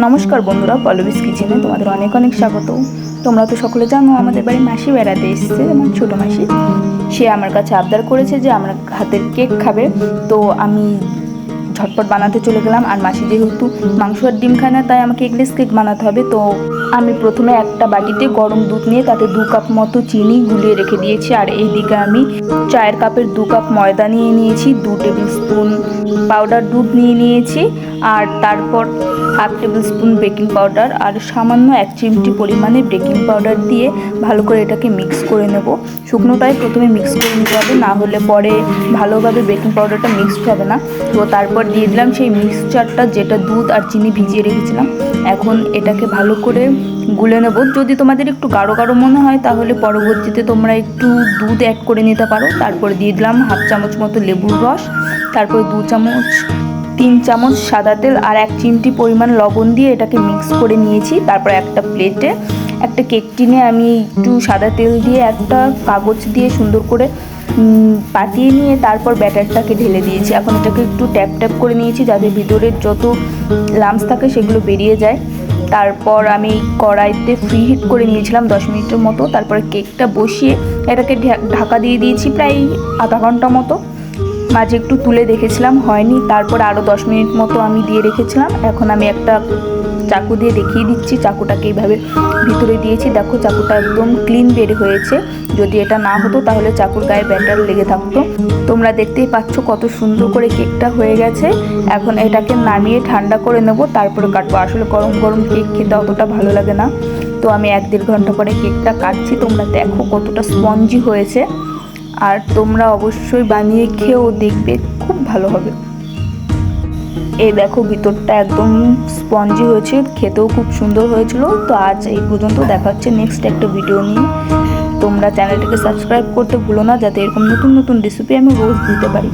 নমস্কার বন্ধুরা, পল্লবীস কিচেনে তোমাদের অনেক অনেক স্বাগত। তোমরা তো সকলে জানো আমাদের বাড়ি মাসি বেড়াতে এসেছে, আমার ছোটো মাসি। সে আমার কাছে আবদার করেছে যে আমার হাতের কেক খাবে। তো আমি ঝটপট বানাতে চলে গেলাম। আর মাসি যেহেতু মাংস আর ডিম খায় না, তাই আমাকে এগলেস কেক বানাতে হবে। তো আমি প্রথমে একটা বাটিতে গরম দুধ নিয়ে তাতে 2 কাপ মতো চিনি গুলিয়ে রেখে দিয়েছি। আর এইদিকে আমি চায়ের কাপের 2 কাপ ময়দা নিয়ে নিয়েছি, 2 টেবিল স্পুন পাউডার দুধ নিয়ে নিয়েছি, আর তারপর 1/2 টেবিল স্পুন বেকিং পাউডার আর সামান্য 1 চিমটি পরিমাণে বেকিং পাউডার দিয়ে ভালো করে এটাকে মিক্স করে নেব। শুকনোটাই প্রথমে মিক্স করে নিতে হবে, না হলে পরে ভালোভাবে বেকিং পাউডারটা মিক্সড হবে না। তো তারপর দিয়ে দিলাম সেই মিক্সচারটা, যেটা দুধ আর চিনি ভিজিয়ে রেখেছিলাম। এখন এটাকে ভালো করে গুলে নেব। যদি তোমাদের একটু গাঢ় গাঢ় মনে হয় তাহলে পরবর্তীতে তোমরা একটু দুধ অ্যাড করে নিতে পারো। তারপর দিয়ে দিলাম 1/2 চামচ মতো লেবুর রস, তারপর 3 চামচ সাদা তেল আর 1 চিমটি পরিমাণ লবণ দিয়ে এটাকে মিক্স করে নিয়েছি। তারপর একটা প্লেটে একটা কেক টিনে আমি একটু সাদা তেল দিয়ে একটা কাগজ দিয়ে সুন্দর করে পাতিয়ে নিয়ে তারপর ব্যাটারটাকে ঢেলে দিয়েছি। এখন এটাকে একটু ট্যাপ ট্যাপ করে নিয়েছি যাতে ভিতরের যত লাম্পস থাকে সেগুলো বেরিয়ে যায়। তারপর আমি কড়াইতে ফ্রি হিট করে নিয়েছিলাম 10 মিনিটের মতো। তারপরে কেকটা বসিয়ে এটাকে ঢাকা দিয়ে দিয়েছি প্রায় আধা ঘন্টা মতো। মাঝে একটু তুলে দেখেছিলাম, হয়নি। তারপর আরও 10 মিনিট মতো আমি দিয়ে রেখেছিলাম। এখন আমি একটা চাকু দিয়ে দেখিয়ে দিচ্ছি। চাকুটাকে এইভাবে ভিতরে দিয়েছি, দেখো চাকুটা একদম ক্লিন বের হয়েছে। যদি এটা না হতো তাহলে চাকুর গায়ে ব্যাটার লেগে থাকতো। তোমরা দেখতেই পাচ্ছ কত সুন্দর করে কেকটা হয়ে গেছে। এখন এটাকে নামিয়ে ঠান্ডা করে নেব, তারপরে কাটবো। আসলে গরম গরম কেক খেতে অতটা ভালো লাগে না। তো আমি 1-1.5 ঘন্টা পরে কেকটা কাটছি। তোমরা দেখো কতটা স্পঞ্জি হয়েছে। আর তোমরা অবশ্যই বানিয়ে খেয়েও দেখবে, খুব ভালো হবে। এই দেখো ভিতরটা একদম স্পঞ্জি হয়েছে, খেতেও খুব সুন্দর হয়েছিল। তো আজ এই পর্যন্ত, দেখা হচ্ছে নেক্সট একটা ভিডিও নিয়ে। তোমরা চ্যানেলটাকে সাবস্ক্রাইব করতে ভুলো না, যাতে এরকম নতুন নতুন রেসিপি আমি রোজ দিতে পারি।